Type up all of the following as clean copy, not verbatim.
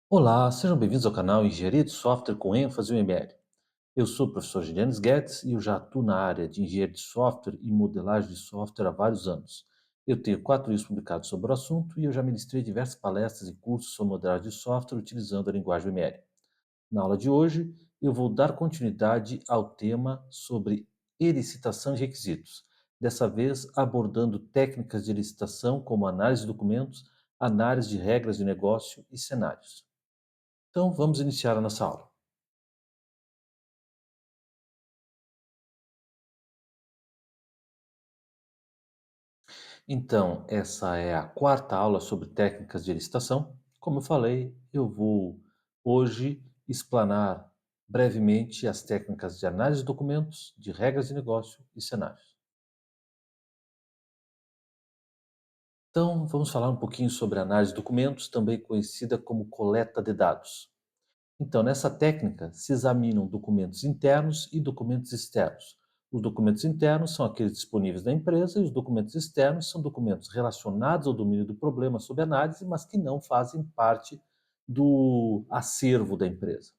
Olá, sejam bem-vindos ao canal Engenharia de Software com ênfase em ML. Eu sou o professor Gilianes Guedes e eu já atuo na área de engenharia de software e modelagem de software há vários anos. Eu tenho 4 livros publicados sobre o assunto e eu já ministrei diversas palestras e cursos sobre modelagem de software utilizando a linguagem ML. Na aula de hoje, eu vou dar continuidade ao tema sobre elicitação de requisitos, dessa vez abordando técnicas de elicitação como análise de documentos, análise de regras de negócio e cenários. Então, vamos iniciar a nossa aula. Então, essa é a quarta aula sobre técnicas de licitação. Como eu falei, eu vou hoje explanar brevemente as técnicas de análise de documentos, de regras de negócio e cenários. Então, vamos falar um pouquinho sobre análise de documentos, também conhecida como coleta de dados. Então, nessa técnica, se examinam documentos internos e documentos externos. Os documentos internos são aqueles disponíveis na empresa e os documentos externos são documentos relacionados ao domínio do problema sob análise, mas que não fazem parte do acervo da empresa.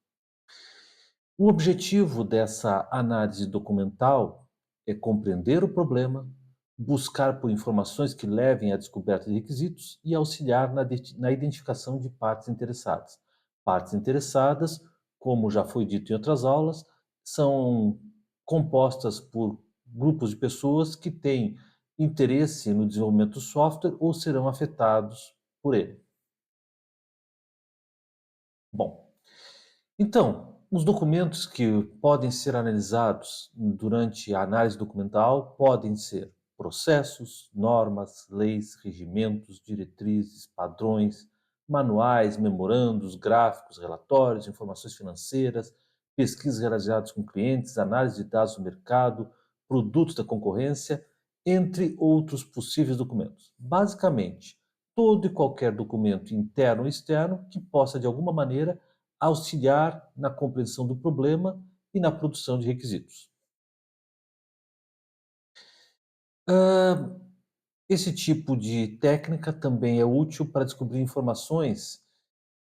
O objetivo dessa análise documental é compreender o problema, buscar por informações que levem à descoberta de requisitos e auxiliar na identificação de partes interessadas. Partes interessadas, como já foi dito em outras aulas, são compostas por grupos de pessoas que têm interesse no desenvolvimento do software ou serão afetados por ele. Bom, então, os documentos que podem ser analisados durante a análise documental podem ser processos, normas, leis, regimentos, diretrizes, padrões, manuais, memorandos, gráficos, relatórios, informações financeiras, pesquisas realizadas com clientes, análise de dados do mercado, produtos da concorrência, entre outros possíveis documentos. Basicamente, todo e qualquer documento interno ou externo que possa, de alguma maneira, auxiliar na compreensão do problema e na produção de requisitos. Hã, esse tipo de técnica também é útil para descobrir informações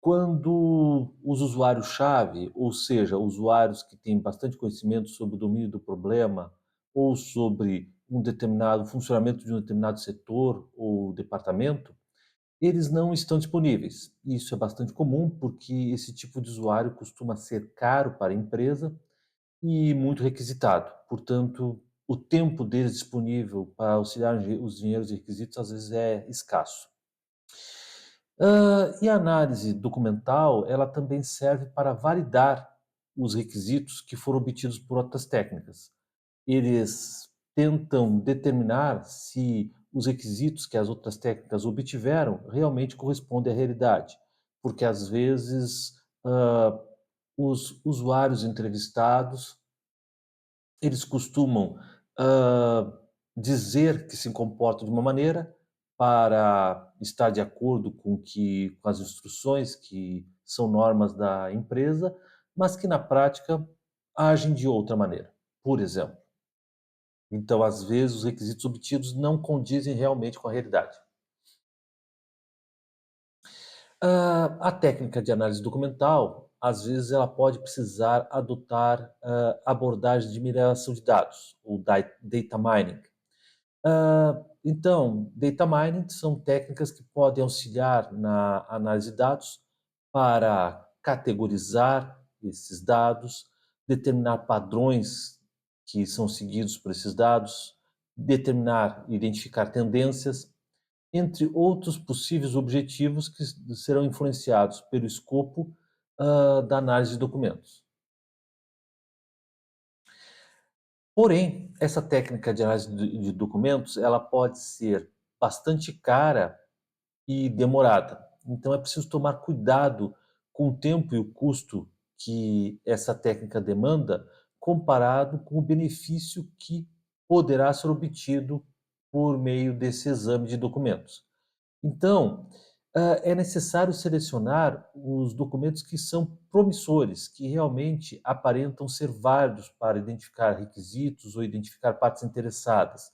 quando os usuários-chave, ou seja, usuários que têm bastante conhecimento sobre o domínio do problema ou sobre um determinado funcionamento de um determinado setor ou departamento, eles não estão disponíveis. Isso é bastante comum, porque esse tipo de usuário costuma ser caro para a empresa e muito requisitado. Portanto, o tempo deles disponível para auxiliar os engenheiros de requisitos às vezes é escasso. E a análise documental, ela também serve para validar os requisitos que foram obtidos por outras técnicas. Eles tentam determinar se os requisitos que as outras técnicas obtiveram realmente correspondem à realidade, porque às vezes os usuários entrevistados eles costumam, hã, dizer que se comportam de uma maneira para estar de acordo com as instruções que são normas da empresa, mas que na prática agem de outra maneira. Por exemplo, então às vezes os requisitos obtidos não condizem realmente com a realidade. A técnica de análise documental, às vezes ela pode precisar adotar, abordagens de mineração de dados, o data mining. Então, data mining são técnicas que podem auxiliar na análise de dados para categorizar esses dados, determinar padrões que são seguidos por esses dados, determinar, identificar tendências, entre outros possíveis objetivos que serão influenciados pelo escopo da análise de documentos. Porém, essa técnica de análise de documentos, ela pode ser bastante cara e demorada. Então é preciso tomar cuidado com o tempo e o custo que essa técnica demanda, comparado com o benefício que poderá ser obtido por meio desse exame de documentos. Então, é necessário selecionar os documentos que são promissores, que realmente aparentam ser válidos para identificar requisitos ou identificar partes interessadas.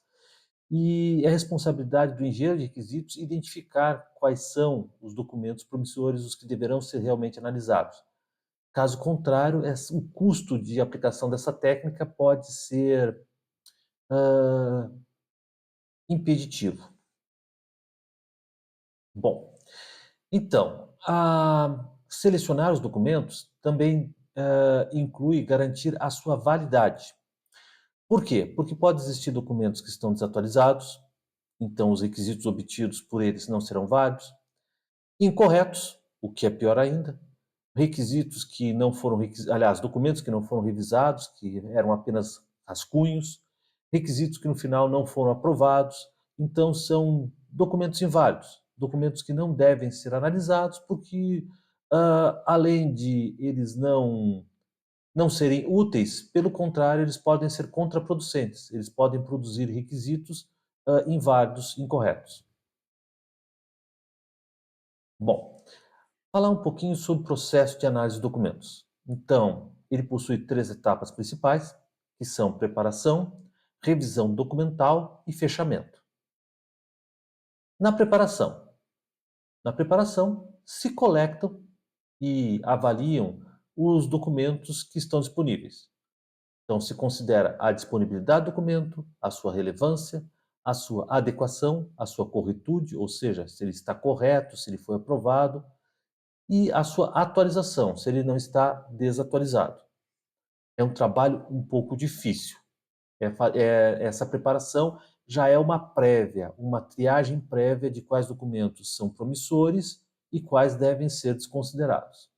e é responsabilidade do engenheiro de requisitos identificar quais são os documentos promissores, os que deverão ser realmente analisados. Caso contrário, o custo de aplicação dessa técnica pode ser ah, impeditivo. Bom, então, selecionar os documentos também inclui garantir a sua validade. Por quê? Porque pode existir documentos que estão desatualizados, então os requisitos obtidos por eles não serão válidos, incorretos, o que é pior ainda, requisitos que não foram, aliás, documentos que não foram revisados, que eram apenas rascunhos, requisitos que no final não foram aprovados, então são documentos inválidos, documentos que não devem ser analisados porque, além de eles não serem úteis, pelo contrário, eles podem ser contraproducentes, eles podem produzir requisitos inválidos, incorretos. Bom, falar um pouquinho sobre o processo de análise de documentos. Então, ele possui três etapas principais, que são preparação, revisão documental e fechamento. Na preparação, se coletam e avaliam os documentos que estão disponíveis. Então, se considera a disponibilidade do documento, a sua relevância, a sua adequação, a sua corretude, ou seja, se ele está correto, se ele foi aprovado, e a sua atualização, se ele não está desatualizado. É um trabalho um pouco difícil. Essa preparação já é uma prévia, uma triagem prévia de quais documentos são promissores e quais devem ser desconsiderados.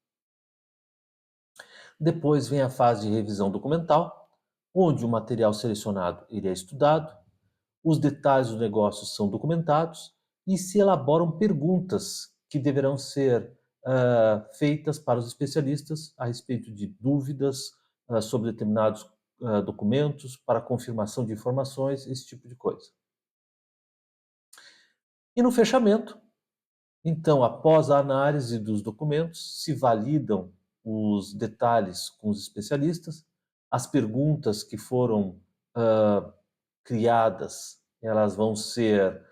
Depois vem a fase de revisão documental, onde o material selecionado ele é estudado, os detalhes do negócio são documentados e se elaboram perguntas que deverão ser feitas para os especialistas a respeito de dúvidas sobre determinados documentos, para confirmação de informações, esse tipo de coisa. E no fechamento, então, após a análise dos documentos, se validam os detalhes com os especialistas, as perguntas que foram ah, criadas, elas vão ser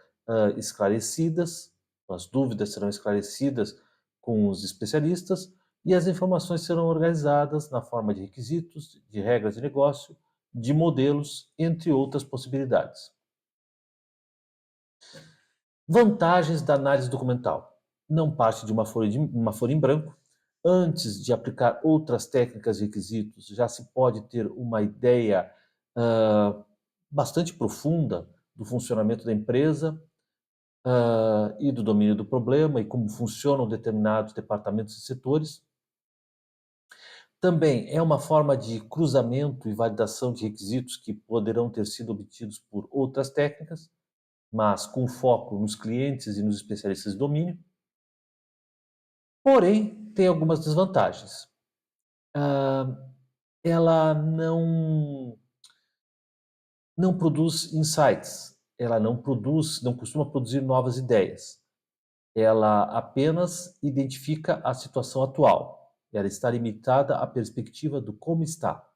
esclarecidas, as dúvidas serão esclarecidas com os especialistas e as informações serão organizadas na forma de requisitos, de regras de negócio, de modelos, entre outras possibilidades. Vantagens da análise documental. Não parte de uma folha em branco. Antes de aplicar outras técnicas e requisitos, já se pode ter uma ideia bastante profunda do funcionamento da empresa e do domínio do problema e como funcionam determinados departamentos e setores. Também é uma forma de cruzamento e validação de requisitos que poderão ter sido obtidos por outras técnicas, mas com foco nos clientes e nos especialistas de domínio. Porém, tem algumas desvantagens. Ah, ela não produz insights, ela não costuma produzir novas ideias. Ela apenas identifica a situação atual. Ela está limitada à perspectiva do como está.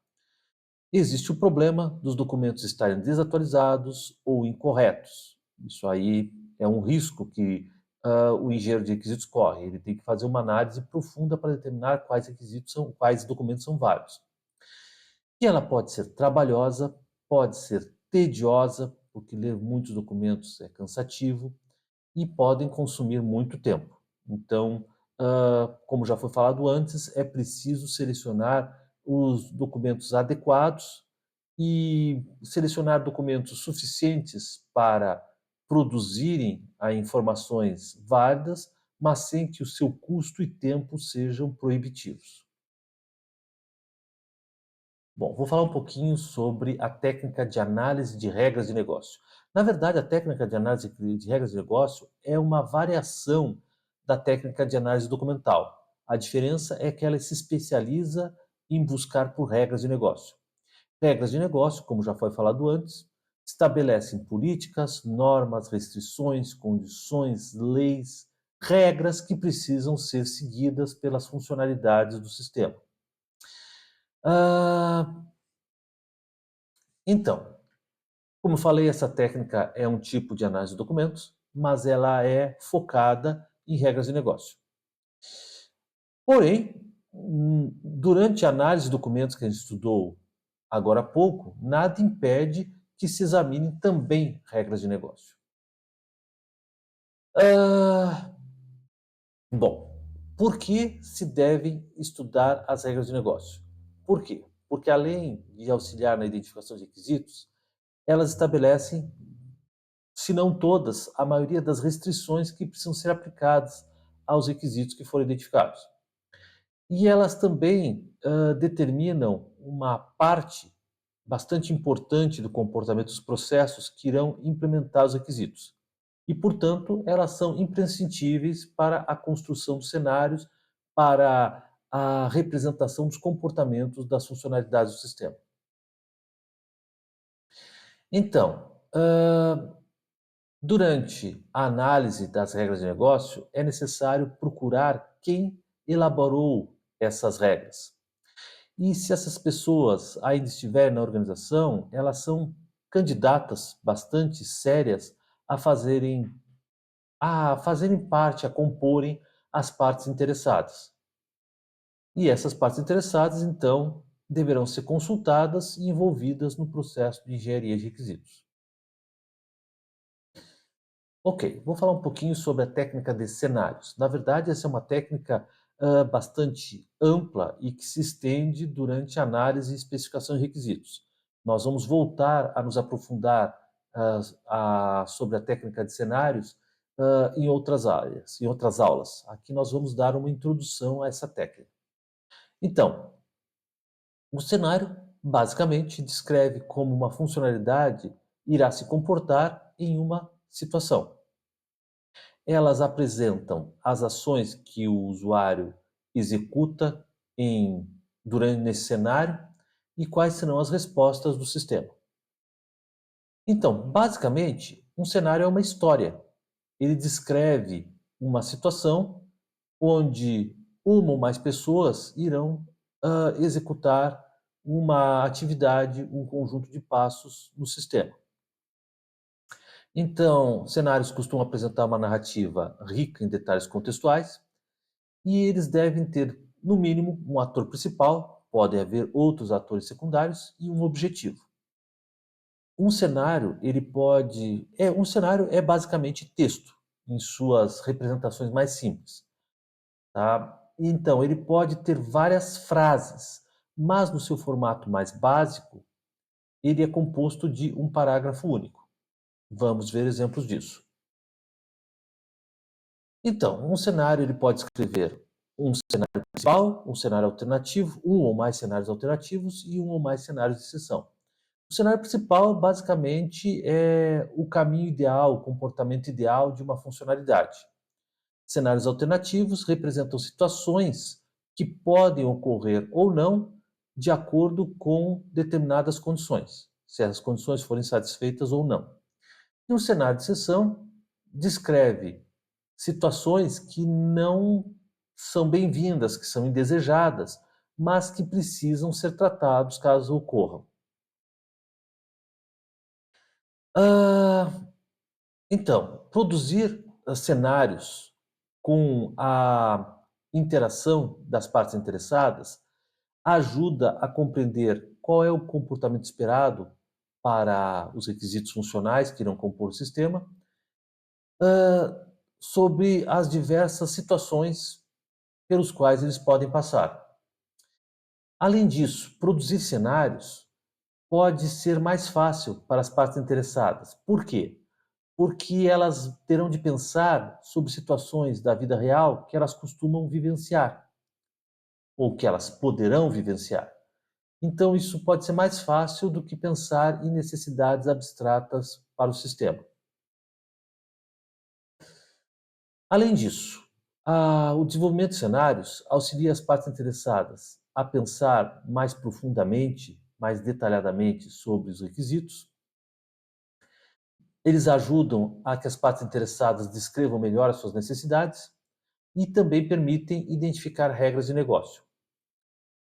Existe o problema dos documentos estarem desatualizados ou incorretos. Isso aí é um risco que o engenheiro de requisitos corre. Ele tem que fazer uma análise profunda para determinar quais documentos são válidos. E ela pode ser trabalhosa, pode ser tediosa, porque ler muitos documentos é cansativo, e podem consumir muito tempo. Então, como já foi falado antes, é preciso selecionar os documentos adequados e selecionar documentos suficientes para produzirem informações válidas, mas sem que o seu custo e tempo sejam proibitivos. Bom, vou falar um pouquinho sobre a técnica de análise de regras de negócio. Na verdade, a técnica de análise de regras de negócio é uma variação da técnica de análise documental. A diferença é que ela se especializa em buscar por regras de negócio. Regras de negócio, como já foi falado antes, estabelecem políticas, normas, restrições, condições, leis, regras que precisam ser seguidas pelas funcionalidades do sistema. Ah, então, Como eu falei, essa técnica é um tipo de análise de documentos, mas ela é focada em regras de negócio. Porém, durante a análise de documentos que a gente estudou agora há pouco, nada impede que se examinem também regras de negócio. Ah, bom, por que se devem estudar as regras de negócio? Por quê? Porque além de auxiliar na identificação de requisitos, elas estabelecem, se não todas, a maioria das restrições que precisam ser aplicadas aos requisitos que foram identificados. E elas também determinam uma parte bastante importante do comportamento dos processos que irão implementar os requisitos. E, portanto, elas são imprescindíveis para a construção dos cenários, para a representação dos comportamentos das funcionalidades do sistema. Então, durante a análise das regras de negócio, é necessário procurar quem elaborou essas regras. E se essas pessoas ainda estiverem na organização, elas são candidatas bastante sérias a fazerem parte, a comporem as partes interessadas. E essas partes interessadas, então, deverão ser consultadas e envolvidas no processo de engenharia de requisitos. Ok, vou falar um pouquinho sobre a técnica de cenários. Na verdade, essa é uma técnica bastante ampla e que se estende durante a análise e especificação de requisitos. Nós vamos voltar a nos aprofundar sobre a técnica de cenários em outras áreas, em outras aulas. Aqui nós vamos dar uma introdução a essa técnica. Então, o cenário basicamente descreve como uma funcionalidade irá se comportar em uma situação. Elas apresentam as ações que o usuário executa em durante nesse cenário e quais serão as respostas do sistema. Então, basicamente, um cenário é uma história. Ele descreve uma situação onde uma ou mais pessoas irão executar uma atividade, um conjunto de passos no sistema. Então, cenários costumam apresentar uma narrativa rica em detalhes contextuais e eles devem ter, no mínimo, um ator principal, podem haver outros atores secundários e um objetivo. Um cenário é basicamente texto em suas representações mais simples, tá? Então, ele pode ter várias frases, mas no seu formato mais básico, ele é composto de um parágrafo único. Vamos ver exemplos disso. Então, um cenário ele pode escrever um cenário principal, um cenário alternativo, um ou mais cenários alternativos e um ou mais cenários de exceção. O cenário principal, basicamente, é o caminho ideal, o comportamento ideal de uma funcionalidade. Cenários alternativos representam situações que podem ocorrer ou não de acordo com determinadas condições, se as condições forem satisfeitas ou não. E um cenário de exceção descreve situações que não são bem-vindas, que são indesejadas, mas que precisam ser tratados caso ocorram. Ah, então, produzir cenários com a interação das partes interessadas ajuda a compreender qual é o comportamento esperado para os requisitos funcionais que irão compor o sistema, sobre as diversas situações pelos quais eles podem passar. Além disso, produzir cenários pode ser mais fácil para as partes interessadas. Por quê? Porque elas terão de pensar sobre situações da vida real que elas costumam vivenciar, ou que elas poderão vivenciar. Então, isso pode ser mais fácil do que pensar em necessidades abstratas para o sistema. Além disso, o desenvolvimento de cenários auxilia as partes interessadas a pensar mais profundamente, mais detalhadamente sobre os requisitos. Eles ajudam a que as partes interessadas descrevam melhor as suas necessidades e também permitem identificar regras de negócio.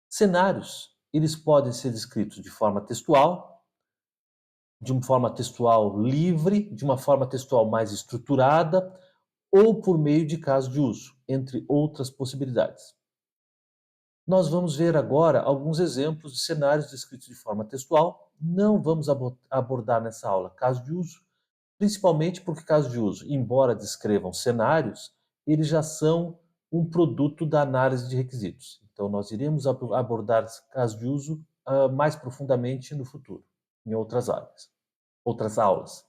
Cenários, eles podem ser descritos de forma textual, de uma forma textual livre, de uma forma textual mais estruturada ou por meio de caso de uso, entre outras possibilidades. Nós vamos ver agora alguns exemplos de cenários descritos de forma textual. Não vamos abordar nessa aula caso de uso, principalmente porque caso de uso, embora descrevam cenários, eles já são um produto da análise de requisitos. Então, nós iremos abordar caso de uso mais profundamente no futuro, em outras aulas.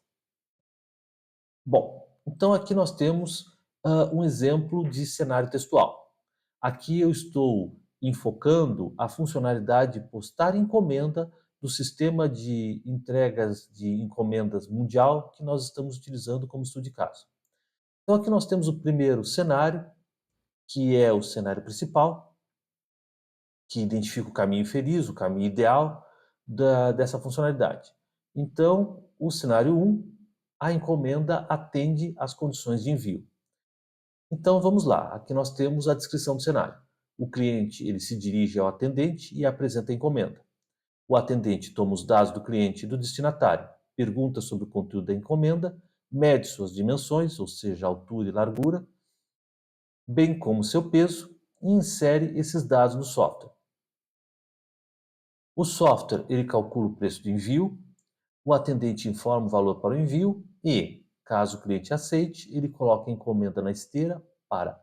Bom, então aqui nós temos um exemplo de cenário textual. Aqui eu estou enfocando a funcionalidade de postar encomenda do sistema de entregas de encomendas mundial que nós estamos utilizando como estudo de caso. Então aqui nós temos o primeiro cenário, que é o cenário principal, que identifica o caminho feliz, o caminho ideal dessa funcionalidade. Então, o cenário 1, a encomenda atende às condições de envio. Então vamos lá, aqui nós temos a descrição do cenário. O cliente ele se dirige ao atendente e apresenta a encomenda. O atendente toma os dados do cliente e do destinatário, pergunta sobre o conteúdo da encomenda, mede suas dimensões, ou seja, altura e largura, bem como seu peso, e insere esses dados no software. O software ele calcula o preço do envio, o atendente informa o valor para o envio e, caso o cliente aceite, ele coloca a encomenda na esteira para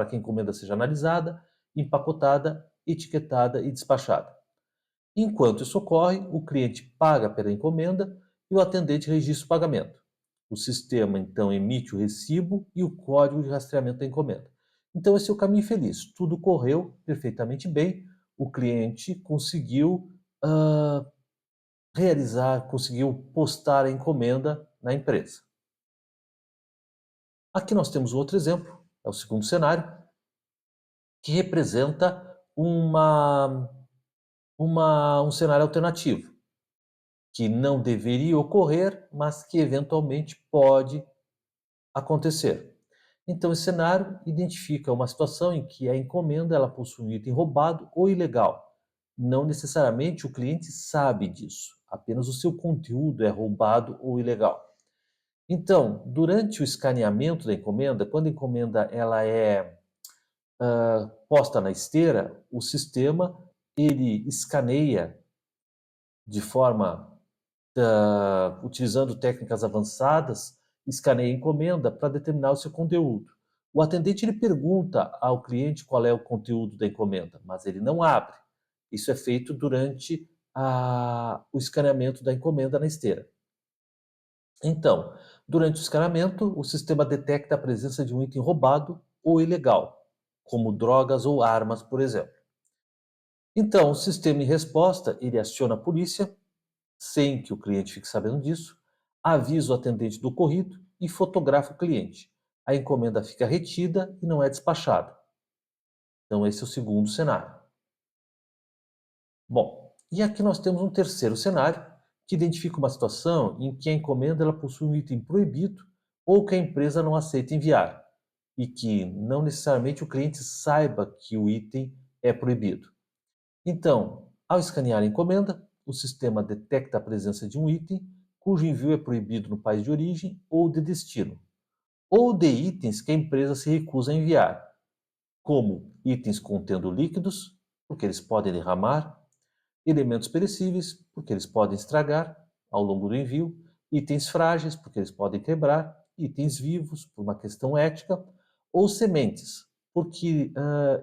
que a encomenda seja analisada, empacotada, etiquetada e despachada. Enquanto isso ocorre, o cliente paga pela encomenda e o atendente registra o pagamento. O sistema então emite o recibo e o código de rastreamento da encomenda. Então esse é o caminho feliz. Tudo correu perfeitamente bem. O cliente conseguiu conseguiu postar a encomenda na empresa. Aqui nós temos outro exemplo, é o segundo cenário, que representa um cenário alternativo, que não deveria ocorrer, mas que eventualmente pode acontecer. Então, esse cenário identifica uma situação em que a encomenda ela possui um item roubado ou ilegal. Não necessariamente o cliente sabe disso, apenas o seu conteúdo é roubado ou ilegal. Então, durante o escaneamento da encomenda, quando a encomenda ela é posta na esteira, o sistema ele escaneia de forma utilizando técnicas avançadas, escaneia a encomenda para determinar o seu conteúdo. O atendente ele pergunta ao cliente qual é o conteúdo da encomenda, mas ele não abre. Isso é feito durante o escaneamento da encomenda na esteira. Então, durante o escaneamento, o sistema detecta a presença de um item roubado ou ilegal, como drogas ou armas, por exemplo. Então, o sistema em resposta, ele aciona a polícia, sem que o cliente fique sabendo disso, avisa o atendente do ocorrido e fotografa o cliente. A encomenda fica retida e não é despachada. Então, esse é o segundo cenário. Bom, e aqui nós temos um terceiro cenário que identifica uma situação em que a encomenda ela possui um item proibido ou que a empresa não aceita enviar e que não necessariamente o cliente saiba que o item é proibido. Então, ao escanear a encomenda, o sistema detecta a presença de um item cujo envio é proibido no país de origem ou de destino, ou de itens que a empresa se recusa a enviar, como itens contendo líquidos, porque eles podem derramar, elementos perecíveis, porque eles podem estragar ao longo do envio, itens frágeis, porque eles podem quebrar, itens vivos, por uma questão ética, ou sementes, porque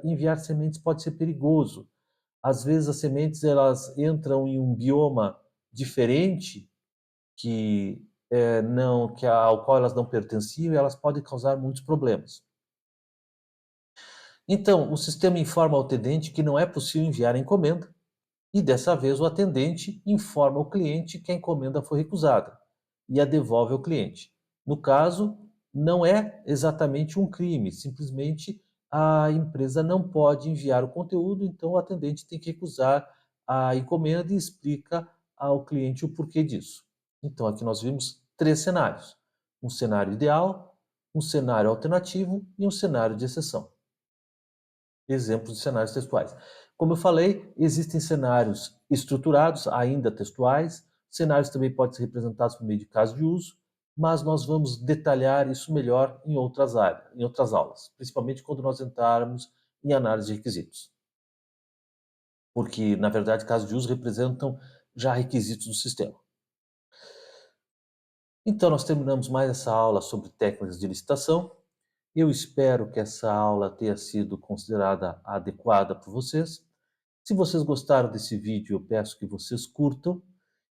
enviar sementes pode ser perigoso. Às vezes as sementes elas entram em um bioma diferente que não que ao qual elas não pertenciam e elas podem causar muitos problemas. Então, o sistema informa ao atendente que não é possível enviar a encomenda e dessa vez o atendente informa ao cliente que a encomenda foi recusada e a devolve ao cliente. No caso, não é exatamente um crime, simplesmente a empresa não pode enviar o conteúdo, então o atendente tem que recusar a encomenda e explica ao cliente o porquê disso. Então aqui nós vimos três cenários: um cenário ideal, um cenário alternativo e um cenário de exceção. Exemplos de cenários textuais. Como eu falei, existem cenários estruturados, ainda textuais, Cenários também podem ser representados por meio de casos de uso, mas nós vamos detalhar isso melhor em outras áreas, em outras aulas, principalmente quando nós entrarmos em análise de requisitos. Porque, na verdade, casos de uso representam já requisitos do sistema. Então, nós terminamos mais essa aula sobre técnicas de licitação. Eu espero que essa aula tenha sido considerada adequada por vocês. Se vocês gostaram desse vídeo, eu peço que vocês curtam.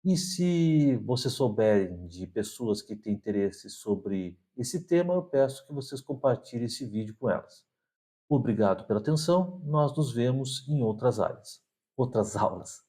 E se vocês souberem de pessoas que têm interesse sobre esse tema, eu peço que vocês compartilhem esse vídeo com elas. Obrigado pela atenção. Nós nos vemos em outras áreas, outras aulas.